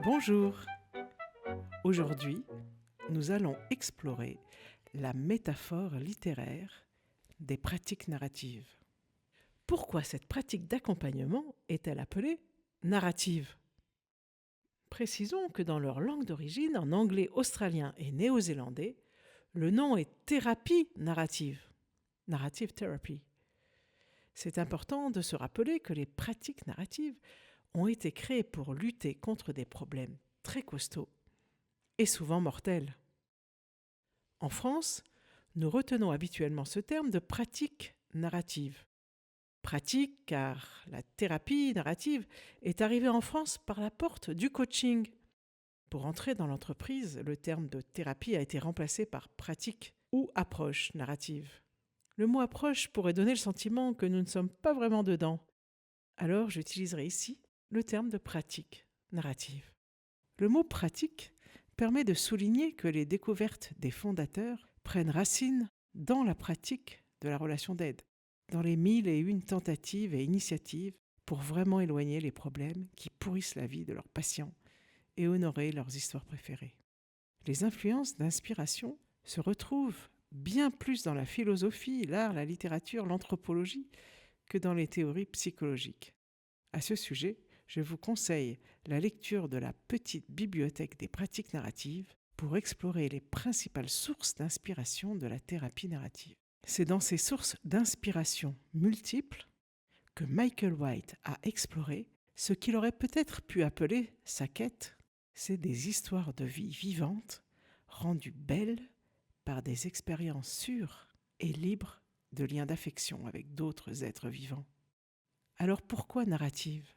Bonjour. Aujourd'hui, nous allons explorer la métaphore littéraire des pratiques narratives. Pourquoi cette pratique d'accompagnement est-elle appelée narrative ? Précisons que dans leur langue d'origine, en anglais australien et néo-zélandais, le nom est thérapie narrative, narrative therapy. C'est important de se rappeler que les pratiques narratives ont été créées pour lutter contre des problèmes très costauds et souvent mortels. En France, nous retenons habituellement ce terme de pratique narrative. Pratique car la thérapie narrative est arrivée en France par la porte du coaching. Pour entrer dans l'entreprise, le terme de thérapie a été remplacé par pratique ou approche narrative. Le mot approche pourrait donner le sentiment que nous ne sommes pas vraiment dedans. Alors j'utiliserai ici le terme de pratique narrative. Le mot pratique permet de souligner que les découvertes des fondateurs prennent racine dans la pratique de la relation d'aide, dans les 1001 tentatives et initiatives pour vraiment éloigner les problèmes qui pourrissent la vie de leurs patients et honorer leurs histoires préférées. Les influences d'inspiration se retrouvent bien plus dans la philosophie, l'art, la littérature, l'anthropologie que dans les théories psychologiques. À ce sujet, je vous conseille la lecture de la petite bibliothèque des pratiques narratives pour explorer les principales sources d'inspiration de la thérapie narrative. C'est dans ces sources d'inspiration multiples que Michael White a exploré ce qu'il aurait peut-être pu appeler sa quête. C'est des histoires de vie vivantes, rendues belles par des expériences sûres et libres de liens d'affection avec d'autres êtres vivants. Alors pourquoi narrative ?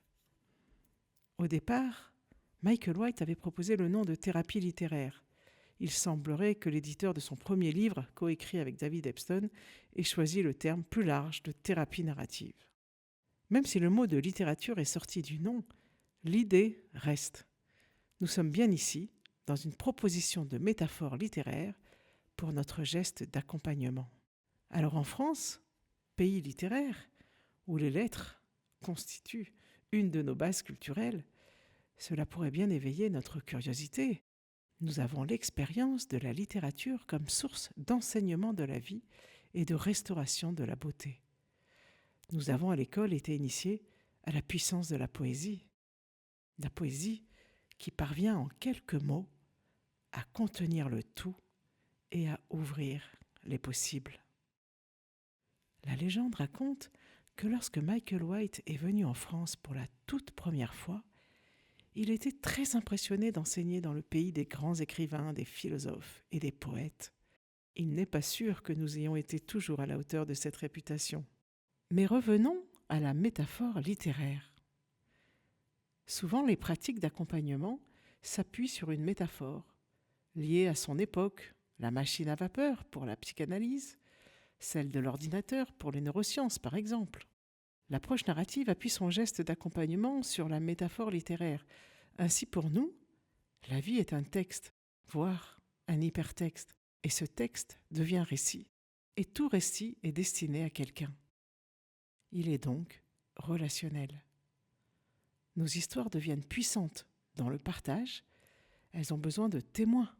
Au départ, Michael White avait proposé le nom de thérapie littéraire. Il semblerait que l'éditeur de son premier livre, coécrit avec David Epstein, ait choisi le terme plus large de thérapie narrative. Même si le mot de littérature est sorti du nom, l'idée reste. Nous sommes bien ici, dans une proposition de métaphore littéraire pour notre geste d'accompagnement. Alors en France, pays littéraire, où les lettres constituent une de nos bases culturelles, cela pourrait bien éveiller notre curiosité. Nous avons l'expérience de la littérature comme source d'enseignement de la vie et de restauration de la beauté. Nous avons à l'école été initiés à la puissance de la poésie qui parvient en quelques mots à contenir le tout et à ouvrir les possibles. La légende raconte que lorsque Michael White est venu en France pour la toute première fois, il était très impressionné d'enseigner dans le pays des grands écrivains, des philosophes et des poètes. Il n'est pas sûr que nous ayons été toujours à la hauteur de cette réputation. Mais revenons à la métaphore littéraire. Souvent, les pratiques d'accompagnement s'appuient sur une métaphore liée à son époque, la machine à vapeur pour la psychanalyse, celle de l'ordinateur pour les neurosciences par exemple. L'approche narrative appuie son geste d'accompagnement sur la métaphore littéraire. Ainsi pour nous, la vie est un texte, voire un hypertexte, et ce texte devient récit. Et tout récit est destiné à quelqu'un. Il est donc relationnel. Nos histoires deviennent puissantes dans le partage, elles ont besoin de témoins.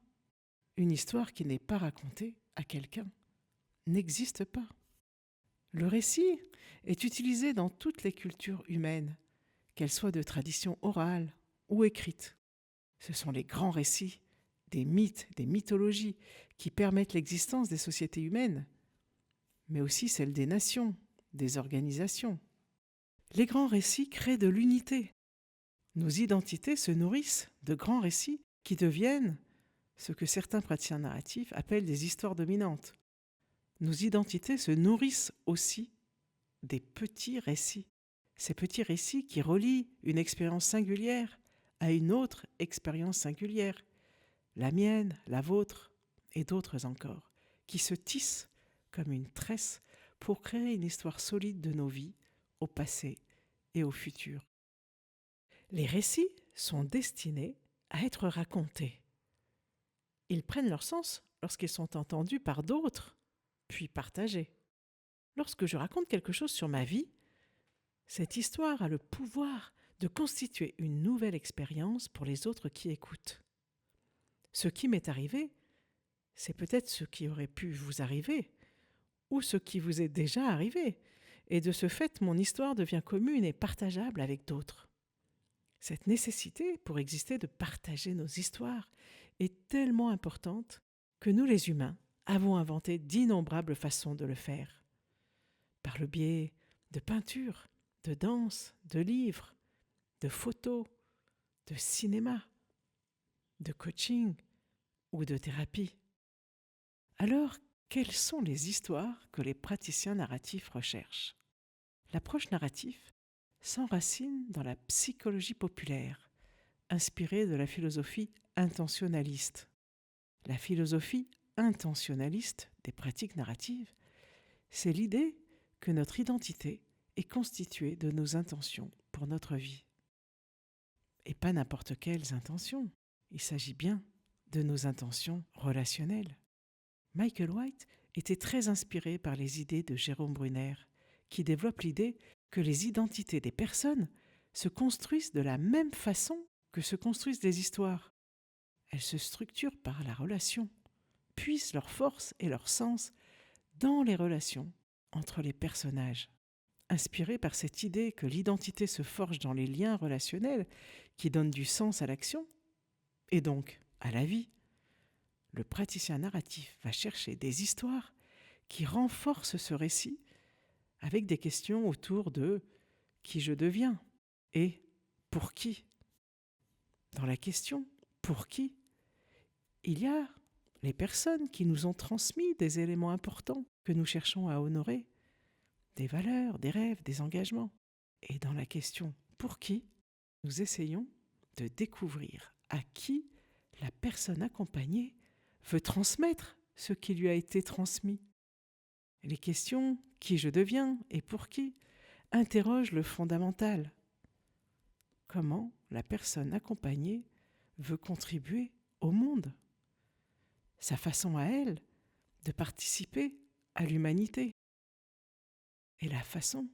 Une histoire qui n'est pas racontée à quelqu'un n'existe pas. Le récit est utilisé dans toutes les cultures humaines, qu'elles soient de tradition orale ou écrite. Ce sont les grands récits, des mythes, des mythologies qui permettent l'existence des sociétés humaines, mais aussi celle des nations, des organisations. Les grands récits créent de l'unité. Nos identités se nourrissent de grands récits qui deviennent ce que certains praticiens narratifs appellent des histoires dominantes. Nos identités se nourrissent aussi des petits récits. Ces petits récits qui relient une expérience singulière à une autre expérience singulière, la mienne, la vôtre et d'autres encore, qui se tissent comme une tresse pour créer une histoire solide de nos vies, au passé et au futur. Les récits sont destinés à être racontés. Ils prennent leur sens lorsqu'ils sont entendus par d'autres, puis partagés. Lorsque je raconte quelque chose sur ma vie, cette histoire a le pouvoir de constituer une nouvelle expérience pour les autres qui écoutent. Ce qui m'est arrivé, c'est peut-être ce qui aurait pu vous arriver, ou ce qui vous est déjà arrivé, et de ce fait, mon histoire devient commune et partageable avec d'autres. Cette nécessité pour exister de partager nos histoires est tellement importante que nous les humains avons inventé d'innombrables façons de le faire. Par le biais de peinture, de danse, de livres, de photos, de cinéma, de coaching ou de thérapie. Alors, quelles sont les histoires que les praticiens narratifs recherchent ? L'approche narrative s'enracine dans la psychologie populaire, inspirée de la philosophie intentionnaliste. La philosophie intentionnaliste des pratiques narratives, c'est l'idée que notre identité est constituée de nos intentions pour notre vie. Et pas n'importe quelles intentions, il s'agit bien de nos intentions relationnelles. Michael White était très inspiré par les idées de Jérôme Brunner, qui développe l'idée que les identités des personnes se construisent de la même façon que se construisent les histoires. Elles se structurent par la relation, puisent leur force et leur sens dans les relations entre les personnages. Inspiré par cette idée que l'identité se forge dans les liens relationnels qui donnent du sens à l'action, et donc à la vie, le praticien narratif va chercher des histoires qui renforcent ce récit avec des questions autour de qui je deviens et pour qui. Dans la question pour qui, il y a les personnes qui nous ont transmis des éléments importants que nous cherchons à honorer, des valeurs, des rêves, des engagements. Et dans la question pour qui, nous essayons de découvrir à qui la personne accompagnée veut transmettre ce qui lui a été transmis. Les questions qui je deviens et pour qui interrogent le fondamental. Comment la personne accompagnée veut contribuer au monde, sa façon à elle de participer à l'humanité et la façon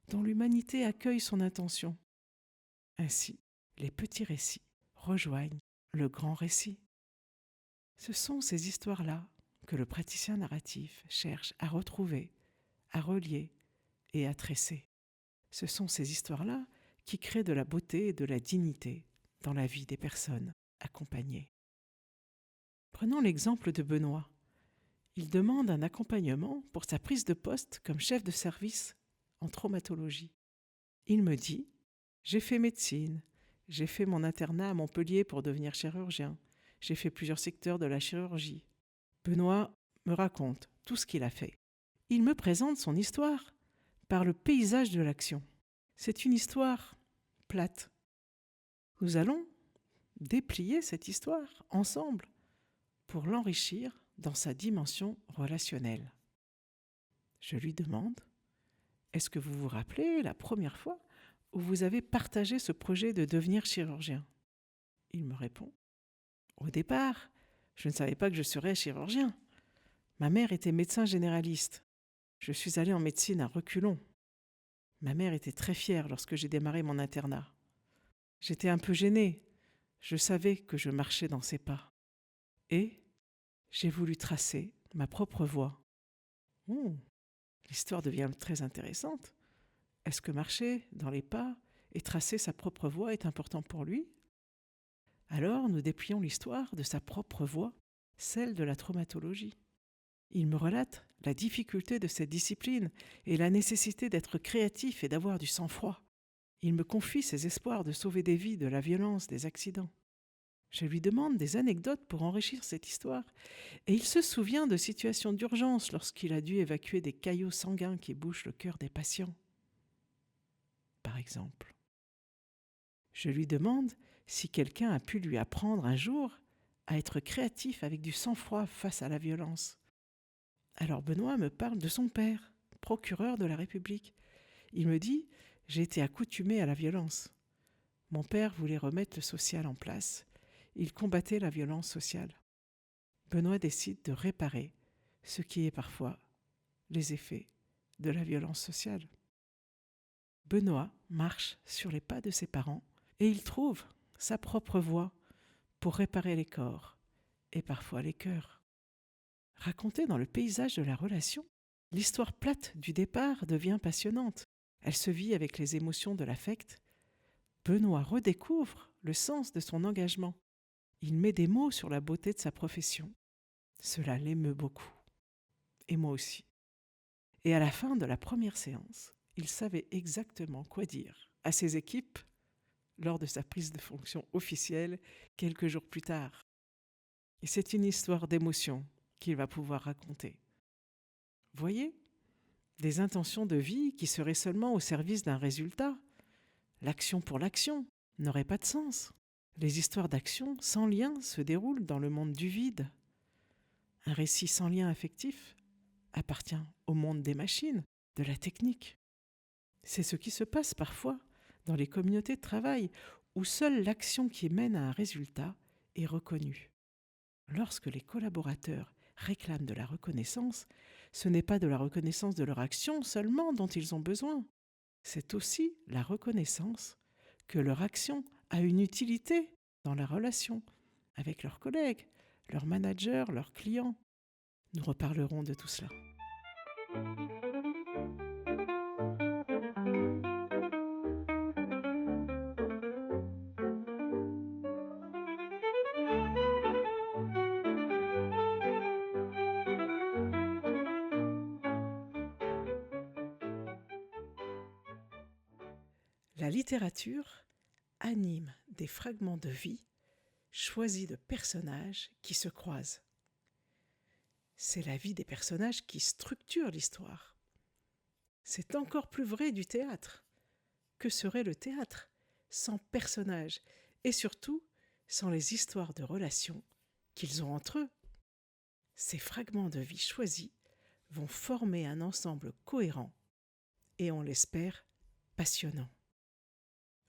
dont l'humanité accueille son intention. Ainsi, les petits récits rejoignent le grand récit. Ce sont ces histoires-là que le praticien narratif cherche à retrouver, à relier et à tresser. Ce sont ces histoires-là qui créent de la beauté et de la dignité dans la vie des personnes accompagnées. Prenons l'exemple de Benoît. Il demande un accompagnement pour sa prise de poste comme chef de service en traumatologie. Il me dit « J'ai fait médecine, j'ai fait mon internat à Montpellier pour devenir chirurgien, j'ai fait plusieurs secteurs de la chirurgie. » Benoît me raconte tout ce qu'il a fait. Il me présente son histoire par le paysage de l'action. C'est une histoire plate. Nous allons déplier cette histoire ensemble pour l'enrichir dans sa dimension relationnelle. Je lui demande « Est-ce que vous vous rappelez la première fois où vous avez partagé ce projet de devenir chirurgien ?» Il me répond « Au départ, je ne savais pas que je serais chirurgien. Ma mère était médecin généraliste. Je suis allé en médecine à reculons. Ma mère était très fière lorsque j'ai démarré mon internat. J'étais un peu gênée. Je savais que je marchais dans ses pas. Et j'ai voulu tracer ma propre voie. » L'histoire devient très intéressante. Est-ce que marcher dans les pas et tracer sa propre voie est important pour lui ? Alors nous déplions l'histoire de sa propre voie, celle de la traumatologie. Il me relate la difficulté de cette discipline et la nécessité d'être créatif et d'avoir du sang-froid. Il me confie ses espoirs de sauver des vies de la violence des accidents. Je lui demande des anecdotes pour enrichir cette histoire et il se souvient de situations d'urgence lorsqu'il a dû évacuer des caillots sanguins qui bouchent le cœur des patients. Par exemple. Je lui demande si quelqu'un a pu lui apprendre un jour à être créatif avec du sang-froid face à la violence. Alors Benoît me parle de son père, procureur de la République. Il me dit « J'ai été accoutumé à la violence. Mon père voulait remettre le social en place. Il combattait la violence sociale. » Benoît décide de réparer ce qui est parfois les effets de la violence sociale. Benoît marche sur les pas de ses parents et il trouve sa propre voie pour réparer les corps et parfois les cœurs. Racontée dans le paysage de la relation, l'histoire plate du départ devient passionnante. Elle se vit avec les émotions de l'affect. Benoît redécouvre le sens de son engagement. Il met des mots sur la beauté de sa profession. Cela l'émeut beaucoup. Et moi aussi. Et à la fin de la première séance, il savait exactement quoi dire à ses équipes lors de sa prise de fonction officielle quelques jours plus tard. Et c'est une histoire d'émotion qu'il va pouvoir raconter. Voyez, des intentions de vie qui seraient seulement au service d'un résultat. L'action pour l'action n'aurait pas de sens. Les histoires d'action sans lien se déroulent dans le monde du vide. Un récit sans lien affectif appartient au monde des machines, de la technique. C'est ce qui se passe parfois dans les communautés de travail où seule l'action qui mène à un résultat est reconnue. Lorsque les collaborateurs réclament de la reconnaissance, ce n'est pas de la reconnaissance de leur action seulement dont ils ont besoin. C'est aussi la reconnaissance que leur action a une utilité dans la relation avec leurs collègues, leurs managers, leurs clients. Nous reparlerons de tout cela. La littérature anime des fragments de vie choisis de personnages qui se croisent. C'est la vie des personnages qui structure l'histoire. C'est encore plus vrai du théâtre. Que serait le théâtre sans personnages et surtout sans les histoires de relations qu'ils ont entre eux? Ces fragments de vie choisis vont former un ensemble cohérent et, on l'espère, passionnant.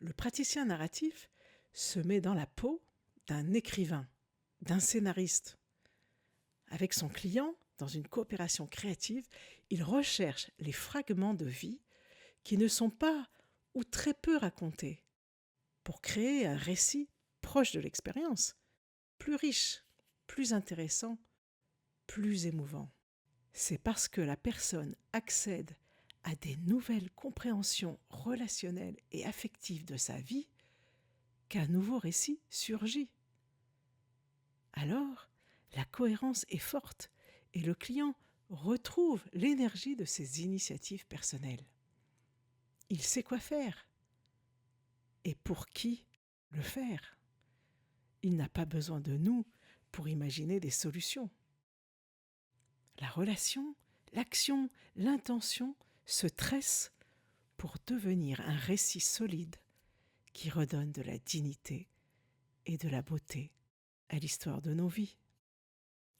Le praticien narratif se met dans la peau d'un écrivain, d'un scénariste. Avec son client, dans une coopération créative, il recherche les fragments de vie qui ne sont pas ou très peu racontés pour créer un récit proche de l'expérience, plus riche, plus intéressant, plus émouvant. C'est parce que la personne accède à des nouvelles compréhensions relationnelles et affectives de sa vie qu'un nouveau récit surgit. Alors, la cohérence est forte et le client retrouve l'énergie de ses initiatives personnelles. Il sait quoi faire et pour qui le faire. Il n'a pas besoin de nous pour imaginer des solutions. La relation, l'action, l'intention se tressent pour devenir un récit solide qui redonne de la dignité et de la beauté à l'histoire de nos vies.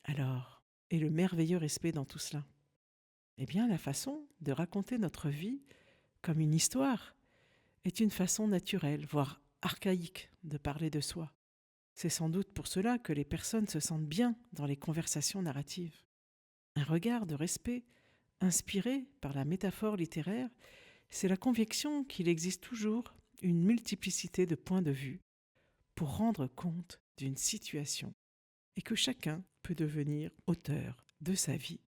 Alors, et le merveilleux respect dans tout cela? Eh bien, la façon de raconter notre vie comme une histoire est une façon naturelle, voire archaïque, de parler de soi. C'est sans doute pour cela que les personnes se sentent bien dans les conversations narratives. Un regard de respect inspiré par la métaphore littéraire, c'est la conviction qu'il existe toujours une multiplicité de points de vue pour rendre compte d'une situation et que chacun peut devenir auteur de sa vie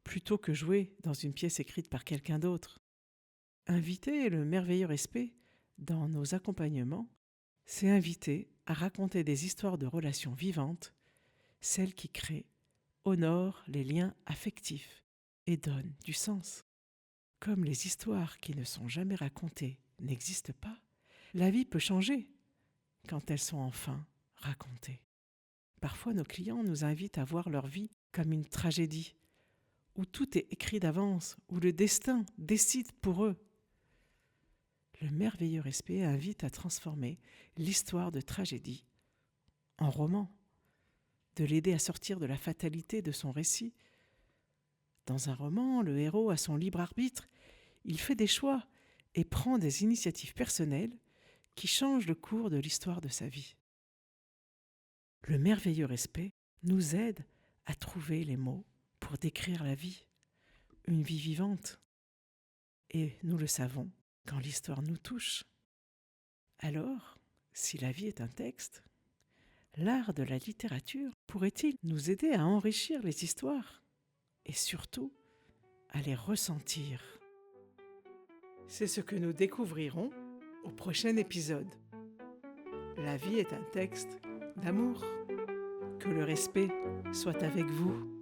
plutôt que jouer dans une pièce écrite par quelqu'un d'autre. Inviter le merveilleux respect dans nos accompagnements, c'est inviter à raconter des histoires de relations vivantes, celles qui créent, honorent les liens affectifs et donnent du sens. Comme les histoires qui ne sont jamais racontées n'existent pas, la vie peut changer quand elles sont enfin racontées. Parfois, nos clients nous invitent à voir leur vie comme une tragédie, où tout est écrit d'avance, où le destin décide pour eux. Le merveilleux respect invite à transformer l'histoire de tragédie en roman, de l'aider à sortir de la fatalité de son récit. Dans un roman, le héros a son libre arbitre, il fait des choix et prend des initiatives personnelles qui changent le cours de l'histoire de sa vie. Le merveilleux respect nous aide à trouver les mots pour décrire la vie, une vie vivante. Et nous le savons, quand l'histoire nous touche. Alors, si la vie est un texte, l'art de la littérature pourrait-il nous aider à enrichir les histoires et surtout à les ressentir? C'est ce que nous découvrirons au prochain épisode. La vie est un texte d'amour. Que le respect soit avec vous.